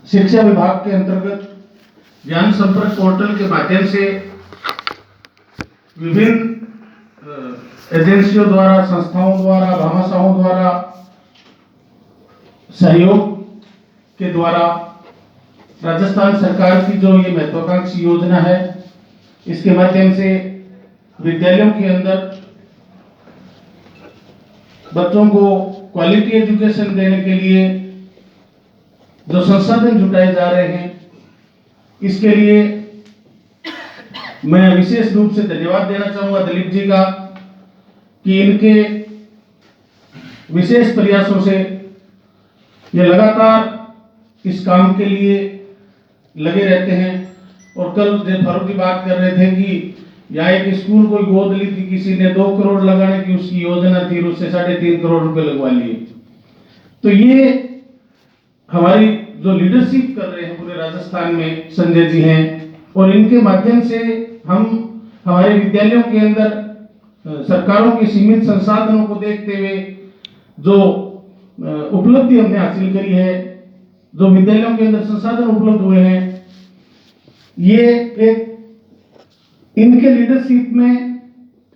शिक्षा विभाग के अंतर्गत ज्ञान संपर्क पोर्टल के माध्यम से विभिन्न एजेंसियों द्वारा, संस्थाओं द्वारा, भामाशाहों द्वारा सहयोग के द्वारा राजस्थान सरकार की जो ये महत्वाकांक्षी योजना है, इसके माध्यम से विद्यालयों के अंदर बच्चों को क्वालिटी एजुकेशन देने के लिए जो संसाधन जुटाए जा रहे हैं, इसके लिए मैं विशेष रूप से धन्यवाद देना चाहूंगा दिलीप जी का, कि इनके विशेष प्रयासों से ये लगातार इस काम के लिए लगे रहते हैं। और कल जब फारूक जी बात कर रहे थे कि यहाँ एक स्कूल कोई गोद ली थी, किसी ने 2 करोड़ लगाने की उसकी योजना थी, उससे 3.5 करोड़ रुपए लगवा लिए। तो ये हमारी जो लीडरशिप कर रहे हैं पूरे राजस्थान में संजय जी हैं, और इनके माध्यम से हम हमारे विद्यालयों के अंदर सरकारों के सीमित संसाधनों को देखते हुए जो उपलब्धि हमने हासिल करी है, जो विद्यालयों के अंदर संसाधन उपलब्ध हुए हैं, ये एक इनके लीडरशिप में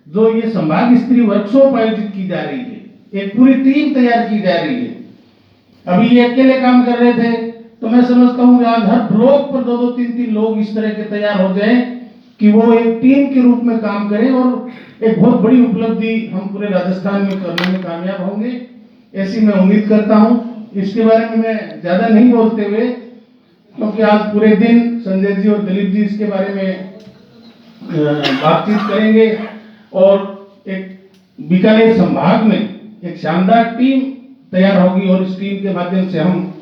जो ये संभाग स्तरीय वर्कशॉप आयोजित की जा रही है, एक पूरी टीम तैयार की जा रही है। अभी ये अकेले काम कर रहे थे, तो मैं समझता हूँ कि आज हर ब्लॉक पर 2-2, 3-3 लोग इस तरह के तैयार हो जाएं कि वो एक टीम के रूप में काम करें और एक बहुत बड़ी उपलब्धि हम पूरे राजस्थान में करने में कामयाब होंगे, ऐसी मैं उम्मीद करता हूं। इसके बारे में मैं ज्यादा नहीं बोलते हुए, क्योंकि आज पूरे दिन संजय जी और दिलीप जी इसके बारे में बातचीत करेंगे और एक बीकानेर संभाग में एक शानदार टीम तैयार होगी, और इस टीम के माध्यम से हम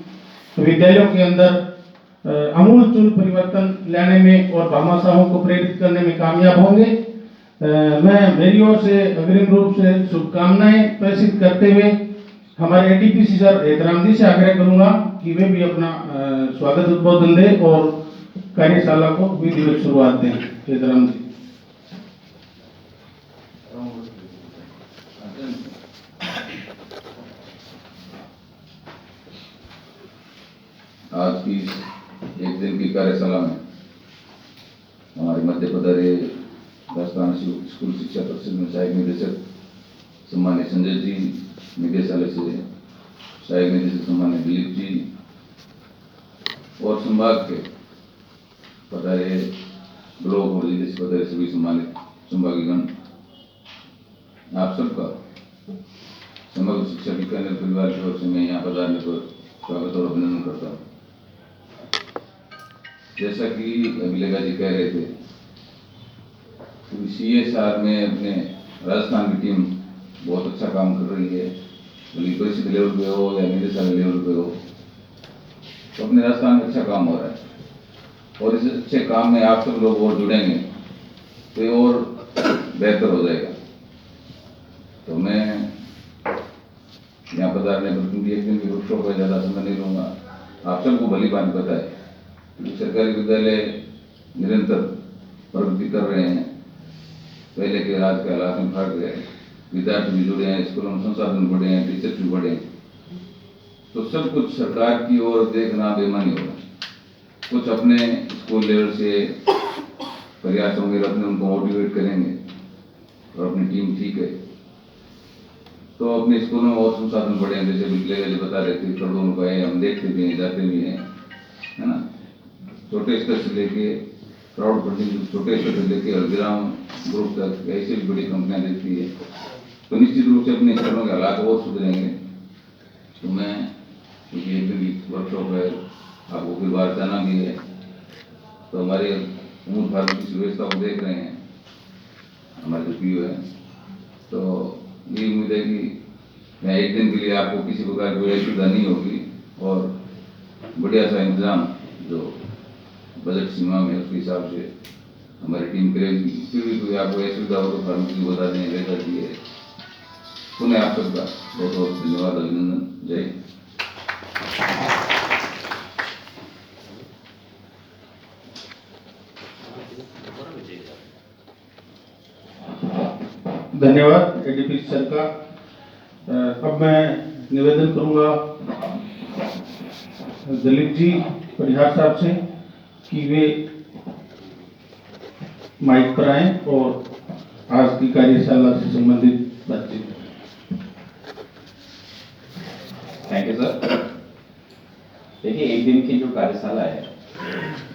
विद्यालयों के अंदर आमूलचूल परिवर्तन लाने में और भामाशाहों को प्रेरित करने में कामयाब होंगे। मैं मेरी ओर से अग्रिम रूप से शुभकामनाएं प्रेषित करते हुए हमारे एडीपीसी सर हेतराम जी से आग्रह करूंगा कि वे भी अपना स्वागत उद्बोधन दें और कार्यशाला को विधिवत शुरुआत दें। हेतराम जी। आज की एक दिन की कार्यशाला में हमारे मध्य पधारे राजस्थान स्कूल शिक्षा परिषद में सहायक निदेशक सम्मान्य संजय जी, निदेशालय से सहायक निदेशक सम्मान्य दिलीप जी, और संभाग के पधारे ब्लॉक और जिले से पधारे सभी सम्मानित संभागीगण, आप सबका समग्र शिक्षा बीकानेर परिवार की ओर से मैं यहाँ पधारने पर स्वागत और अभिनंदन करता हूँ। जैसा कि अभिलेखा जी कह रहे थे, CSR में अपने राजस्थान की टीम बहुत अच्छा काम कर रही है, भले परिषद लेवल पे हो या निदेशालय लेवल पे हो, तो अपने राजस्थान में अच्छा काम हो रहा है। और इस अच्छे काम में आप सब लोग और जुड़ेंगे तो और बेहतर हो जाएगा। तो मैं यहाँ पधारने पर क्योंकि एक दिन की वर्कशॉप है, ज़्यादा समय नहीं लूँगा। आप सबको भली बात पता है कि सरकारी विद्यालय निरंतर प्रगति कर रहे हैं, पहले के आज के हालात में फर्क है, विद्यार्थी भी जुड़े हैं, स्कूलों में संसाधन बढ़े हैं, टीचर भी बढ़े हैं, तो सब कुछ सरकार की ओर देखना बेमानी होगा। कुछ अपने स्कूल लेवल से प्रयास होंगे, अपने उनको मोटिवेट करेंगे और अपनी टीम ठीक है तो अपने स्कूलों में और संसाधन बढ़े हैं। जैसे बिल्कुल बता रहे थे, करोड़ों रुपए हम देखते भी हैं, जाते भी हैं, है ना। छोटे स्तर से लेके क्राउड फंडिंग, छोटे स्तर से लेके हल्दीराम ग्रुप तक ऐसी भी बड़ी कंपनियां देखती है, तो निश्चित रूप से अपने स्कूलों के हालात और सुधरेंगे। तो मैं क्योंकि एक दिन वर्कशॉप है, आपको फिर बार जाना भी है, तो हमारे अमूल भारत की व्यवस्था को देख रहे हैं हमारे जो पीओ है, तो ये उम्मीद है कि मैं एक दिन के लिए आपको किसी प्रकार की असुविधा नहीं होगी और बढ़िया सा इंतजाम जो बजट सीमा में उसके हिसाब से हमारी टीम करेगी। फिर भी कोई आपको असुविधा हो तो फार्म की बता दें, लेकर दिए। पुनः आप सबका बहुत बहुत धन्यवाद, अभिनंदन, जय हिंद। धन्यवाद एडीपीसी सर का। अब मैं निवेदन करूंगा दिलीप जी परिहार साहब से कि वे माइक पर आए और आज की कार्यशाला से संबंधित बातचीत। Thank you sir. देखिए, एक दिन की जो कार्यशाला है,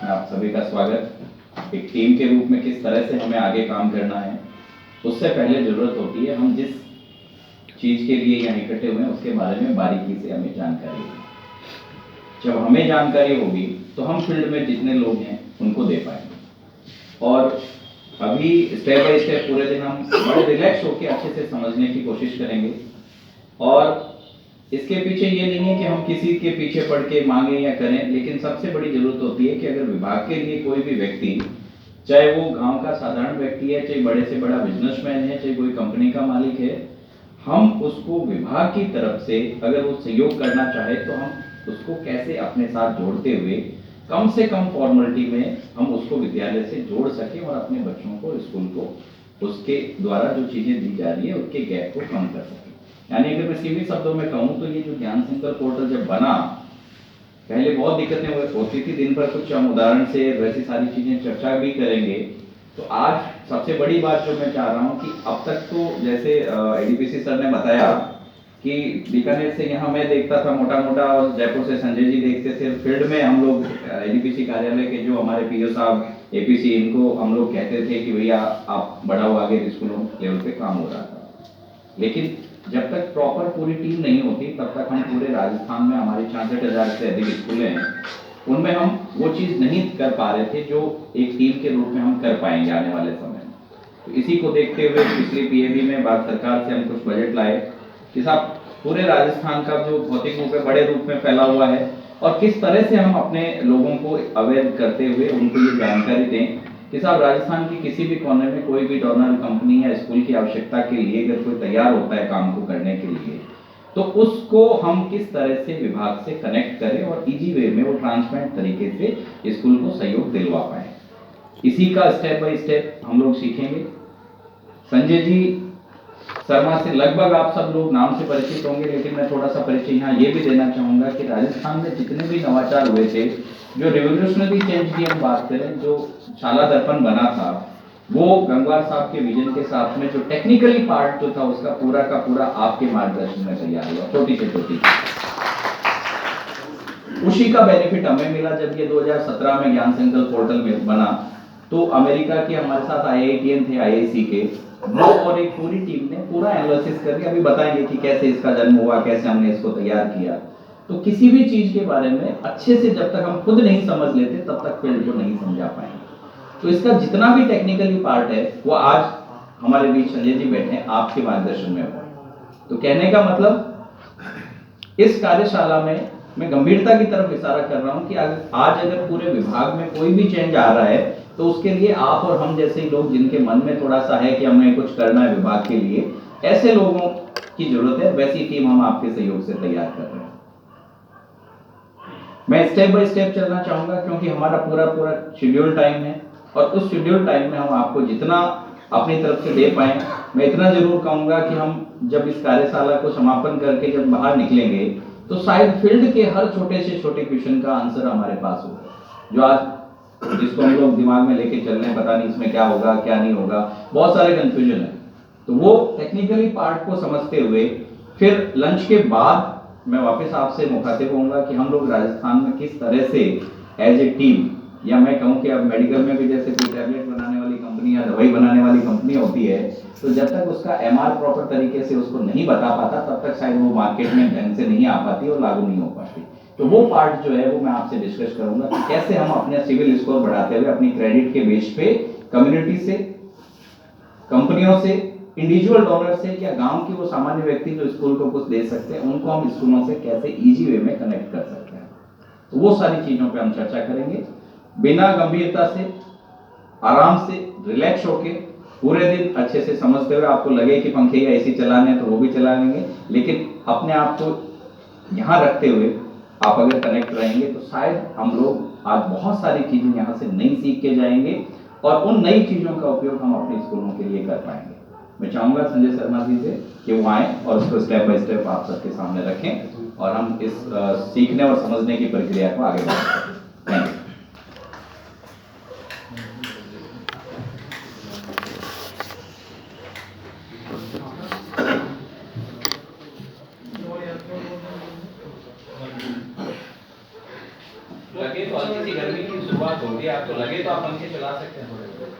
मैं आप सभी का स्वागत। एक टीम के रूप में किस तरह से हमें आगे काम करना है, उससे पहले जरूरत होती है हम जिस चीज के लिए यहाँ इकट्ठे हुए हैं उसके बारे में बारीकी से हमें जानकारी होगी। जब हमें जानकारी होगी तो हम फील्ड में जितने लोग हैं उनको दे पाएंगे। और अभी स्टेप बाय स्टेप पूरे दिन हम बड़े रिलैक्स होकर अच्छे से समझने की कोशिश करेंगे। और इसके पीछे ये नहीं है कि हम किसी के पीछे पड़ के मांगे या करें, लेकिन सबसे बड़ी जरूरत होती है कि अगर विभाग के लिए कोई भी व्यक्ति, चाहे वो गांव का साधारण व्यक्ति है, चाहे बड़े से बड़ा बिजनेसमैन है, चाहे कोई कंपनी का मालिक है, हम उसको विभाग की तरफ से अगर वो सहयोग करना चाहे तो हम उसको कैसे अपने साथ जोड़ते हुए कम से कम फॉर्मेलिटी में हम उसको विद्यालय से जोड़ सके और अपने बच्चों को, स्कूल को उसके द्वारा जो चीजें दी जा रही है उसके गैप को कम कर सके। यानी अगर मैं सीमित शब्दों में कहूँ तो ये जो ज्ञान संकल्प पोर्टल जब बना, पहले बहुत दिक्कतें होती थी। दिन भर कुछ हम उदाहरण से वैसी सारी चीजें चर्चा भी करेंगे। तो आज सबसे बड़ी बात जो मैं चाह रहा हूँ कि अब तक तो जैसे एडीपीसी सर ने बताया कि बीकानेर से यहाँ मैं देखता था मोटा मोटा, और जयपुर से संजय जी देखते थे। फील्ड में हम लोग एडीपीसी कार्यालय के जो हमारे पीओ साहब, एपीसी, इनको हम लोग कहते थे कि भैया आप बढ़ाओ आगे, स्कूलों लेवल पे काम हो रहा था। लेकिन जब तक प्रॉपर पूरी टीम नहीं होती तब तक हम पूरे राजस्थान में हमारे 66,000 से अधिक स्कूल हैं, उनमें हम वो चीज़ नहीं कर पा रहे थे जो एक टीम के रूप में हम कर पाएंगे आने वाले समय में। तो इसी को देखते हुए पिछली पीएबी में भारत सरकार से हम कुछ बजट लाए कि साहब पूरे राजस्थान का जो भौतिक रूप है बड़े रूप में फैला हुआ है, और किस तरह से हम अपने लोगों को अवेयर करते हुए उनको ये जानकारी दें कि साहब राजस्थान की किसी भी कोने में कोई भी डोनर कंपनी या स्कूल की आवश्यकता के लिए अगर कोई तैयार होता है काम को करने के लिए, तो उसको हम किस तरह से विभाग से कनेक्ट करें और इजी वे में, वो ट्रांसपेरेंट तरीके से स्कूल को सहयोग दिलवा पाए। इसी का स्टेप बाय स्टेप हम लोग सीखेंगे। संजय जी शर्मा से लगभग आप सब लोग नाम से परिचित होंगे, लेकिन मैं थोड़ा सा परिचय यहाँ ये भी देना चाहूंगा कि राजस्थान में जितने भी नवाचार हुए थे, जो रिवोल्यूशनरी चेंज की हम बात करें, जो शाला दर्पण बना था, वो गंगवार साहब के विजन के साथ में जो टेक्निकली पार्ट जो था उसका पूरा का पूरा आपके मार्गदर्शन में तैयार हुआ, छोटी से छोटी। उसी का बेनिफिट हमें मिला जब ये 2017 में ज्ञान संकल्प पोर्टल में बना। तो अमेरिका के हमारे साथ आईआईटीएन थे, आईआईसी के, वो और एक पूरी टीम ने पूरा एनालिसिस करके अभी बताएंगे कि कैसे इसका जन्म हुआ, कैसे हमने इसको तैयार किया। तो किसी भी चीज के बारे में अच्छे से जब तक हम खुद नहीं समझ लेते तब तक फील्ड को नहीं समझा पाएंगे। तो इसका जितना भी टेक्निकली पार्ट है वो आज हमारे बीच संजय जी बैठे हैं, आपके मार्गदर्शन में हुआ। तो कहने का मतलब इस कार्यशाला में मैं गंभीरता की तरफ इशारा कर रहा हूं कि आज अगर पूरे विभाग में कोई भी चेंज आ रहा है तो उसके लिए आप और हम जैसे लोग जिनके मन में थोड़ा सा है कि हमें कुछ करना है विभाग के लिए, ऐसे लोगों की जरूरत है। वैसी टीम हम आपके सहयोग से तैयार कर रहे हैं। मैं स्टेप बाय स्टेप चलना चाहूंगा क्योंकि हमारा पूरा शेड्यूल टाइम है, और उस शेड्यूल टाइम में हम आपको जितना अपनी तरफ से दे पाए, मैं इतना जरूर कहूंगा कि हम जब इस कार्यशाला को समापन करके जब बाहर निकलेंगे तो शायद फील्ड के हर छोटे से छोटे क्वेश्चन का आंसर हमारे पास होगा, जो आज जिसको हम लोग दिमाग में लेके चल रहे हैं, पता नहीं इसमें क्या होगा क्या नहीं होगा, बहुत सारे कंफ्यूजन है। तो वो टेक्निकली पार्ट को समझते हुए फिर लंच के बाद मैं वापस आपसे मुखातिब होऊंगा कि हम लोग राजस्थान में किस तरह से एज ए टीम, या मैं कहूँ कि अब मेडिकल में भी जैसे कोई टैबलेट बनाने वाली कंपनी या दवाई बनाने वाली कंपनी होती है, तो जब तक उसका एमआर प्रॉपर तरीके से उसको नहीं बता पाता तब तक शायद वो मार्केट में ढंग से नहीं आ पाती और लागू नहीं हो पाती। तो वो पार्ट जो है वो मैं आपसे डिस्कस करूंगा कि कैसे हम अपने सिविल स्कोर बढ़ाते हुए अपनी क्रेडिट के बेस पे कम्युनिटी से, कंपनियों से, इंडिविजुअल डोनर से, या गांव के वो सामान्य व्यक्ति जो स्कूल को कुछ दे सकते हैं, उनको हम स्कूलों से कैसे इजी वे में कनेक्ट कर सकते हैं। तो वो सारी चीजों पे हम चर्चा करेंगे, बिना गंभीरता से, आराम से, रिलैक्स होके, पूरे दिन अच्छे से समझते हुए। आपको लगे कि पंखे या एसी चलाने हैं तो वो भी चला लेंगे, लेकिन अपने आप को यहाँ रखते हुए आप अगर कनेक्ट रहेंगे तो शायद हम लोग आज बहुत सारी चीजें यहाँ से नई सीख के जाएंगे और उन नई चीजों का उपयोग हम अपने स्कूलों के लिए कर पाएंगे। मैं चाहूंगा संजय शर्मा जी से कि वो आए और उसको स्टेप बाय स्टेप आप सबके सामने रखें। और हम इस सीखने और समझने की प्रक्रिया को आगे बढ़ा सकें। Thank you. लगे तो हल्की सी गर्मी की शुरुआत हो गई, आपको लगे तो आप पंखे चला सकते हैं थोड़े थोड़े।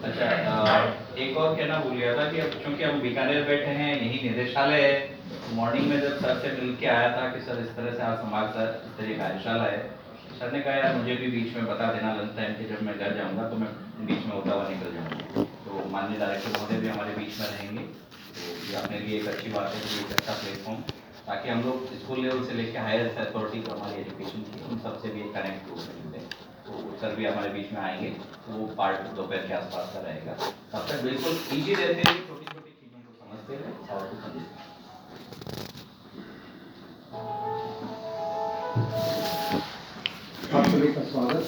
अच्छा, एक और कहना भूल गया था कि अब चूंकि हम बीकानेर बैठे हैं, यही निदेशालय है, मॉर्निंग में जब सर से मिल के आया था कि सर इस तरह से आज समाज सर इस तरह कार्यशाला है, सर ने कहा यार मुझे भी बीच में बता देना लंच टाइम के, जब मैं घर जाऊंगा तो मैं बीच में होता हुआ निकल जाऊंगा। तो माननीय डायरेक्टर महोदय भी हमारे बीच में रहेंगे, तो ये अपने लिए एक अच्छी बात है कि एक अच्छा प्लेटफॉर्म, ताकि हम लोग स्कूल लेवल से लेकर हायर अथॉरिटी को हमारी एजुकेशन की उन सबसे भी कनेक्ट हो सकते हैं। तो सर भी हमारे बीच में आएंगे, तो वो पार्ट दोपहर के आसपास का रहेगा। तब तक बिल्कुल इजी रहते हुए छोटी छोटी चीज़ों को समझते रहे और को समझते। आप सभी का स्वागत।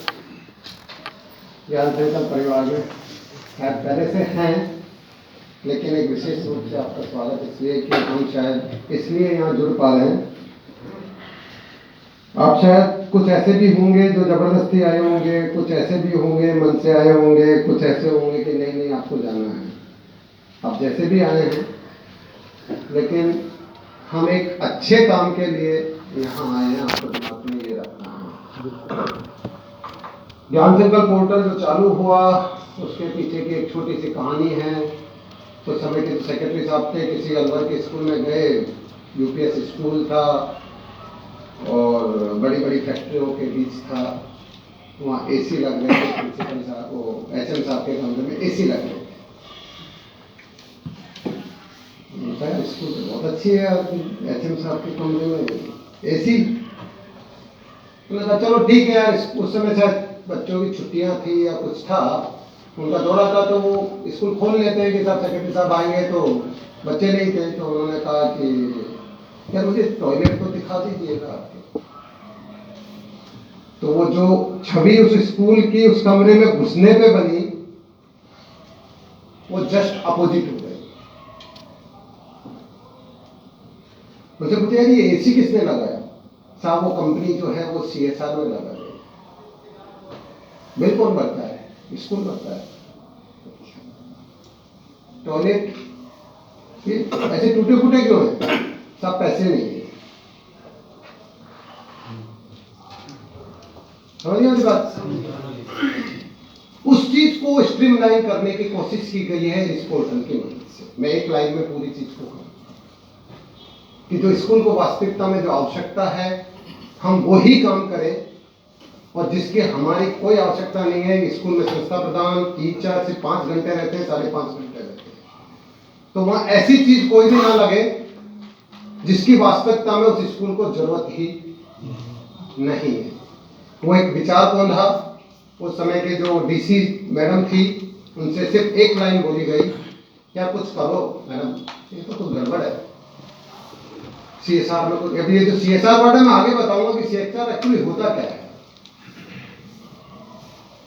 ज्ञान चैतन्य परिवार में शायद पहले से हैं, लेकिन एक विशेष रूप से आपका स्वागत इसलिए कि हम शायद इसलिए यहाँ जुड़ पा रहे हैं। आप शायद कुछ ऐसे भी होंगे जो जबरदस्ती आए होंगे, कुछ ऐसे भी होंगे मन से आए होंगे, कुछ ऐसे होंगे कि नहीं नहीं आपको जाना है। आप जैसे भी आए हैं, लेकिन हम एक अच्छे काम के लिए यहाँ आए हैं, आपको दिमाग में ये रखना है। ज्ञान संकल्प पोर्टल जो चालू हुआ, उसके पीछे की एक छोटी सी कहानी है। कुछ समय के सेक्रेटरी साहब थे, किसी अलवर के स्कूल में गए, यूपीएस स्कूल था और बड़ी बड़ी फैक्ट्रियों के बीच था। वहाँ एसी लग रहे थे, प्रिंसिपल साहब वो एचएम साहब के कमरे में एसी लग रहे थे। स्कूल तो बहुत अच्छी है, एचएम साहब के कमरे में एसी। उन्होंने कहा चलो ठीक है यार, उस समय शायद बच्चों की छुट्टियां थी या कुछ था, उनका दौरा था, तो वो स्कूल खोल लेते हैं कि साहब सेक्रेटरी साहब आएंगे, तो बच्चे नहीं थे। तो उन्होंने कहा कि यार मुझे टॉयलेट तो दिखा दीजिएगा आपके। तो वो जो छवि उस स्कूल की उस कमरे में घुसने पे बनी, वो जस्ट अपोजिट हो गई। मुझे यार ये एसी किसने लगाया? साहब वो कंपनी जो है वो सीएसआर में लगा रही है। बिल कौन भरता है? स्कूल भरता है। टॉयलेट ये ऐसे टूटे फूटे क्यों है? सब पैसे नहीं है। समझिए मेरी बात। उस चीज को स्ट्रीमलाइन करने की कोशिश की गई है इस पोर्टल की मदद से। मैं एक लाइन में पूरी चीज को कहूँ कि जो स्कूल को वास्तविकता में जो आवश्यकता है, हम वही काम करें, और जिसके हमारी कोई आवश्यकता नहीं है। स्कूल में संस्था प्रधान टीचर सिर्फ 5 घंटे रहते हैं, 5.5 घंटे रहते हैं, तो वहाँ ऐसी चीज कोई भी ना लगे जिसकी वास्तविकता में उस स्कूल को जरूरत ही नहीं है। वो एक विचार कौन था? उस समय के जो डीसी मैडम थी, उनसे सिर्फ एक लाइन बोली गई, क्या कुछ करो मैडम, ये तो कुछ गड़बड़ है सीएसआर में। कुछ अभी ये जो सीएसआर वर्ड है, मैं आगे बताऊंगा कि सीएसआर एक्चुअली होता क्या है।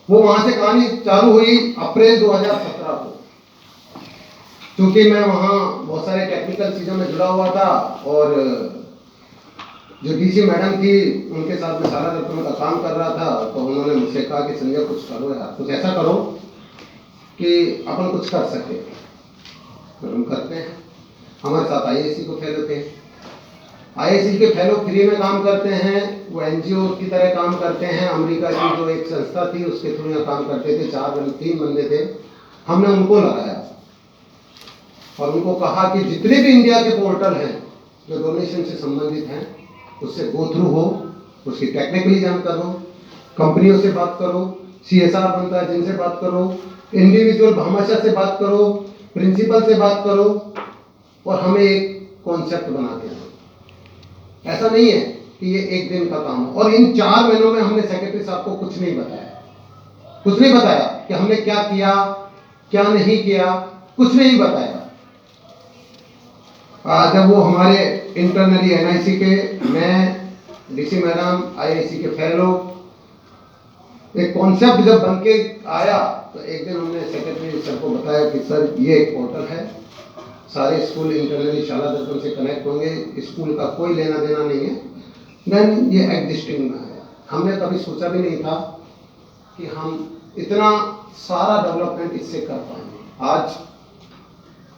वो वहां से कहानी चालू हुई अप्रैल 2017 को। क्योंकि मैं वहाँ बहुत सारे टेक्निकल चीज़ों में जुड़ा हुआ था, और जो डीसी मैडम थी उनके साथ में सारा दफ्तर का काम कर रहा था, तो उन्होंने मुझसे कहा कि संजय कुछ करो यार, कुछ ऐसा करो कि अपन कुछ कर सके। तो हम करते हैं। हमारे साथ आईएससी को फेलो थे। आईएससी के फेलो फ्री में काम करते हैं, वो एनजीओ की तरह काम करते हैं। अमेरिका की जो एक संस्था थी उसके थ्रू यहाँ काम करते थे। 3 बंदे थे। हमने उनको लगाया और उनको कहा कि जितने भी इंडिया के पोर्टल हैं जो डोनेशन से संबंधित हैं, उससे गो थ्रू हो, उसकी टेक्निकली जानकार हो, कंपनियों से बात करो, सीएसआर बनता है जिनसे बात करो, इंडिविजुअल भामाशाह से बात करो, प्रिंसिपल से बात करो, और हमें एक कॉन्सेप्ट बना के दो। ऐसा नहीं है कि ये एक दिन का काम हो। और इन 4 महीनों में हमने सेक्रेटरी साहब को कुछ नहीं बताया कि हमने क्या किया क्या नहीं किया, कुछ नहीं बताया। जब वो हमारे इंटरनली एनआईसी के, मैं, डीसी मैडम, आईआईसी के फेलो, एक कॉन्सेप्ट जब बन के आया तो एक दिन हमने सेक्रेटरी सर को बताया कि सर ये एक पोर्टल है, सारे स्कूल इंटरनली शाला दर्पण से कनेक्ट होंगे, स्कूल का कोई लेना देना नहीं है। देन ये एग्जिस्टिंग में है। हमने कभी सोचा भी नहीं था कि हम इतना सारा डेवलपमेंट इससे कर पाएंगे। आज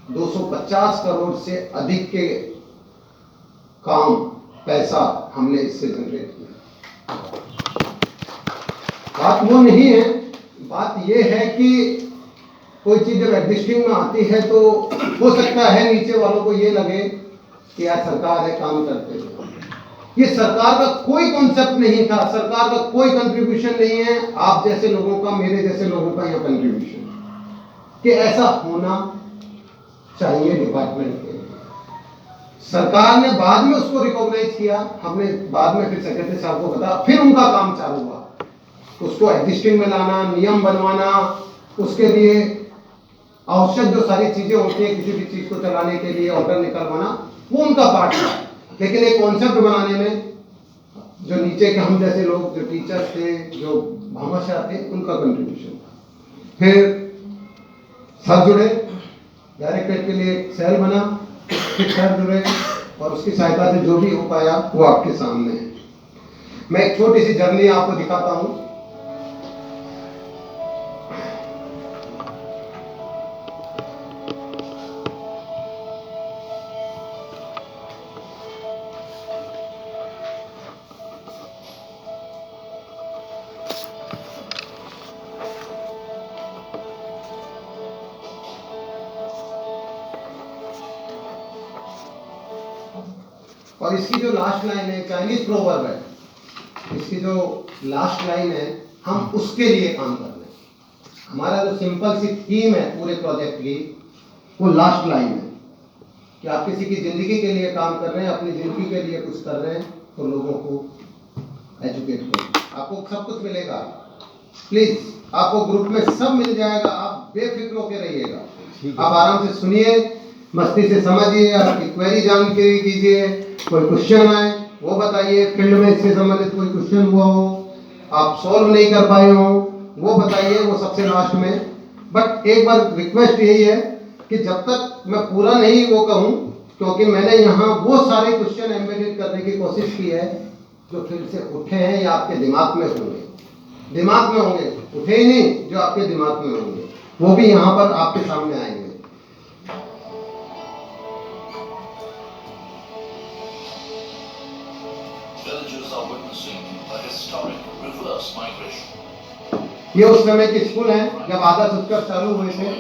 250 करोड़ से अधिक के काम, पैसा हमने इससे जनरेट किया। बात वो नहीं है, बात ये है कि कोई चीज जब एग्जिस्टिंग में आती है तो हो सकता है नीचे वालों को ये लगे कि यार सरकार है, काम करते हैं। ये सरकार का कोई कॉन्सेप्ट नहीं था, सरकार का कोई कंट्रीब्यूशन नहीं है। आप जैसे लोगों का, मेरे जैसे लोगों का यहाँ कंट्रीब्यूशन कि ऐसा होना चाहिए डिपार्टमेंट के लिए। सरकार ने बाद में उसको रिकॉग्नाइज किया, हमने बाद में फिर सेक्रेटरी साहब को बताया, फिर उनका काम चालू हुआ, उसको एग्जिस्टिंग में लाना, नियम बनवाना, उसके लिए आवश्यक जो सारी चीजें होती हैं किसी भी चीज को चलाने के लिए, ऑर्डर निकलवाना, वो उनका पार्ट था। लेकिन एक कॉन्सेप्ट बनाने में जो नीचे के हम जैसे लोग, जो टीचर्स थे, जो भामाशाह थे, उनका कंट्रीब्यूशन था। फिर सर जुड़े, डायरेक्टरेट के लिए एक सेल बना, फिर सर जुड़े और उसकी सहायता से जो भी हो पाया वो आपके सामने है। मैं एक छोटी सी जर्नी आपको दिखाता हूं। और इसकी जो लास्ट लाइन है, चाइनीज प्रोवर्ब है, इसकी जो लास्ट लाइन है, हम उसके लिए काम कर रहे हैं। हमारा जो सिंपल सी थीम है पूरे प्रोजेक्ट की, वो लास्ट लाइन है कि आप किसी की जिंदगी के लिए काम कर रहे हैं, अपनी जिंदगी के लिए कुछ कर रहे हैं, तो लोगों को एजुकेट करो। आपको सब कुछ मिलेगा, प्लीज, आपको ग्रुप में सब मिल जाएगा, आप बेफिक्र होकर रहिएगा। आप आराम से सुनिए, मस्ती से समझिए, आपकी क्वेरी जानकारी कीजिए, कोई क्वेश्चन आए वो बताइए, फील्ड में इससे संबंधित कोई क्वेश्चन हुआ हो, आप सॉल्व नहीं कर पाए हो वो बताइए, वो सबसे लास्ट में। बट एक बार रिक्वेस्ट यही है कि जब तक मैं पूरा नहीं वो कहूँ, क्योंकि मैंने यहाँ वो सारे क्वेश्चन एम्बेडेड करने की कोशिश की है जो फिर से उठे हैं या आपके दिमाग में होंगे, उठे ही नहीं, जो आपके दिमाग में होंगे, वो भी यहाँ पर आपके सामने आएंगे। ये उस समय के स्कूल हैं जब आदर्श उत्कर्ष चालू हुए थे,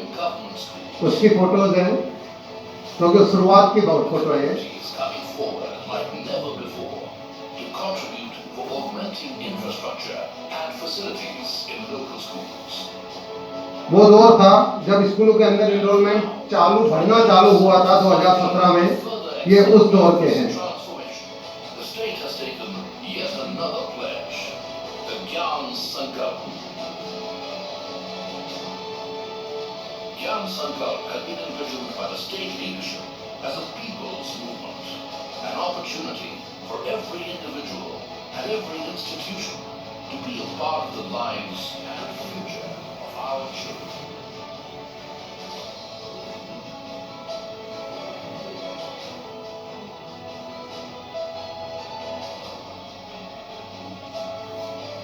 उसकी फोटोज हैं, क्योंकि तो शुरुआत की बहुत फोटो है। वो दौर था जब स्कूलों के अंदर एनरोलमेंट बढ़ना चालू हुआ था 2017 में, ये उस दौर के हैं। Gyan Sankalp had been envisioned by the state leadership as a people's movement, an opportunity for every individual and every institution to be a part of the lives and future of our children.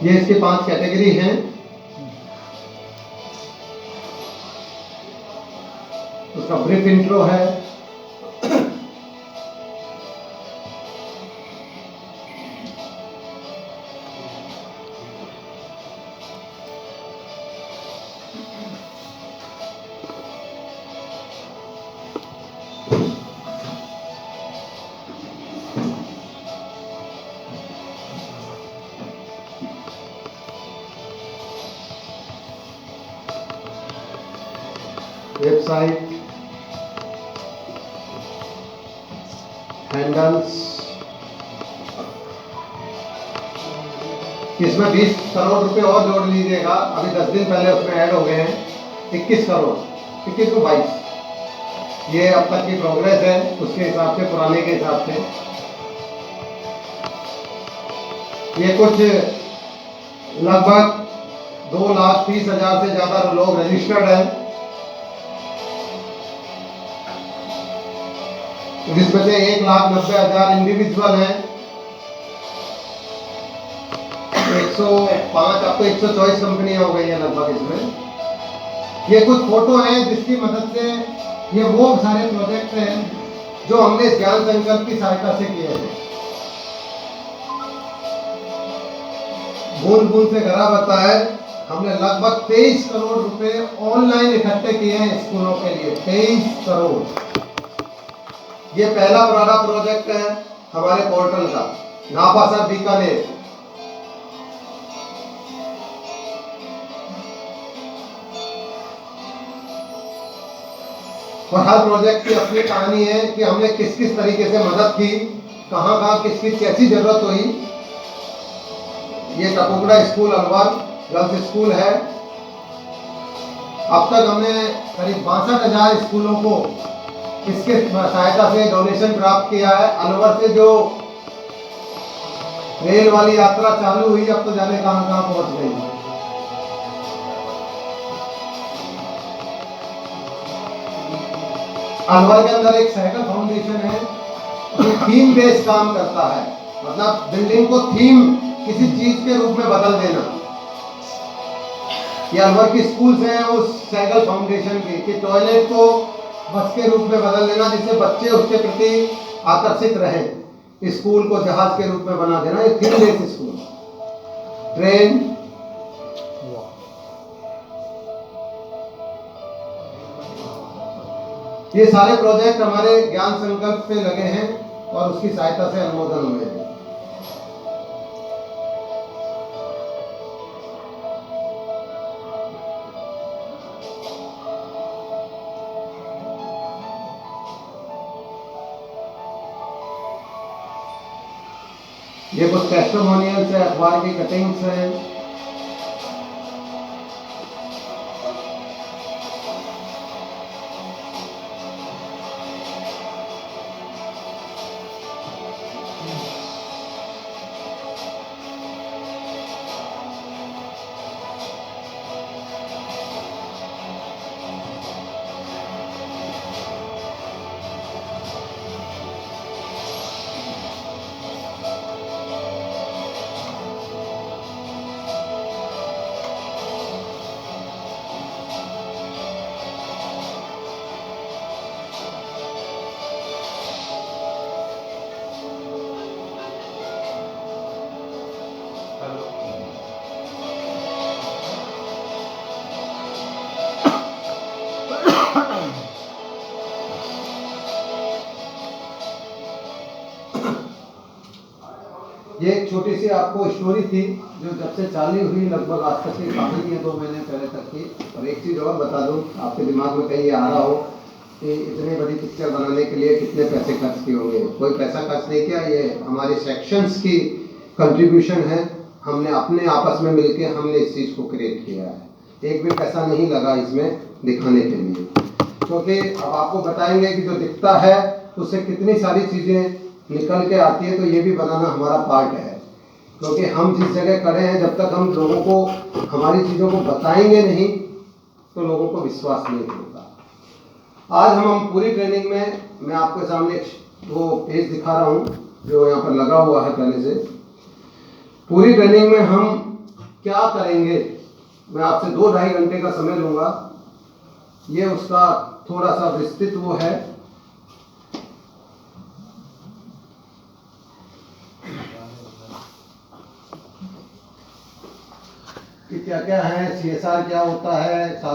ये इसके 5 category हैं। उसका brief intro है। Website, handles, इसमें 20 करोड़ रुपए और जोड़ लीजिएगा, अभी 10 दिन पहले उसमें ऐड हो गए हैं 21 करोड़, 21 को 22, ये अब तक की प्रोग्रेस है उसके हिसाब से, पुराने के हिसाब से। ये कुछ लगभग 2,30,000 से ज़्यादा लोग रजिस्टर्ड हैं, जिसमें से 1,90,000 इंडिविजुअल हैं। 105 अब तो 124 कंपनियां हो गई हैं लगभग इसमें। ये कुछ फोटो हैं जिसकी मदद से, ये वो सारे प्रोजेक्ट हैं जो हमने इस ज्ञान संकल्प की सहायता से किए हैं। बूंद बूंद से घड़ा भरता है, हमने लगभग 23 करोड़ रुपए ऑनलाइन इकट्ठे किए हैं स्कूलों के लिए, 23 करोड़। ये पहला बड़ा प्रोजेक्ट है हमारे पोर्टल का, नापासर बीकानेर। और हर प्रोजेक्ट की अपनी कहानी है कि हमने किस किस तरीके से मदद की, कहाँ कहाँ किसकी कैसी जरूरत हुई। ये Tapukara school Alwar girls school है। अब तक हमने करीब 62,000 स्कूलों को इसके सहायता से डोनेशन प्राप्त किया है। अलवर से जो रेल वाली यात्रा चालू हुई, अब तो जाने कहां कहां पहुंच गई। अलवर के अंदर एक साइकिल फाउंडेशन है जो थीम बेस्ड काम करता है, मतलब बिल्डिंग को थीम किसी चीज के रूप में बदल देना। ये अलवर की स्कूल्स हैं उस साइकिल फाउंडेशन की, कि टॉयलेट को बस के रूप में बदल देना जिससे बच्चे उसके प्रति आकर्षित रहे। स्कूल को जहाज के रूप में बना देना, ये थीम बेस्ड स्कूल। ट्रेन, ये सारे प्रोजेक्ट हमारे ज्ञान संकल्प पे लगे हैं और उसकी सहायता से अनुमोदन हुए हैं। ये कुछ टेस्टिमोनियल्स है, अखबार की कटिंग्स हैं। ये एक छोटी सी आपको स्टोरी थी जो जब से चालू हुई लगभग आज तक की काफी है, 2 महीने पहले तक की। और एक चीज़ और बता दूं, आपके दिमाग में कहीं ये आ रहा हो कि इतनी बड़ी पिक्चर बनाने के लिए कितने पैसे खर्च किए होंगे। कोई पैसा खर्च नहीं किया, ये हमारे सेक्शंस की कंट्रीब्यूशन है। हमने अपने आपस में मिलके हमने इस चीज़ को क्रिएट किया है। एक भी पैसा नहीं लगा इसमें दिखाने के लिए, क्योंकि अब आपको बताएंगे कि जो दिखता है उससे कितनी सारी चीज़ें निकल के आती है। तो ये भी बनाना हमारा पार्ट है, क्योंकि हम जिस जगह खड़े हैं, जब तक हम लोगों को हमारी चीज़ों को बताएंगे नहीं तो लोगों को विश्वास नहीं होगा। आज हम पूरी ट्रेनिंग में, मैं आपके सामने वो पेज दिखा रहा हूँ जो यहाँ पर लगा हुआ है पहले से। पूरी ट्रेनिंग में हम क्या करेंगे, मैं आपसे 2-2.5 घंटे का समय लूँगा। ये उसका थोड़ा सा विस्तृत वो है। कि क्या क्या है, CSR क्या होता है।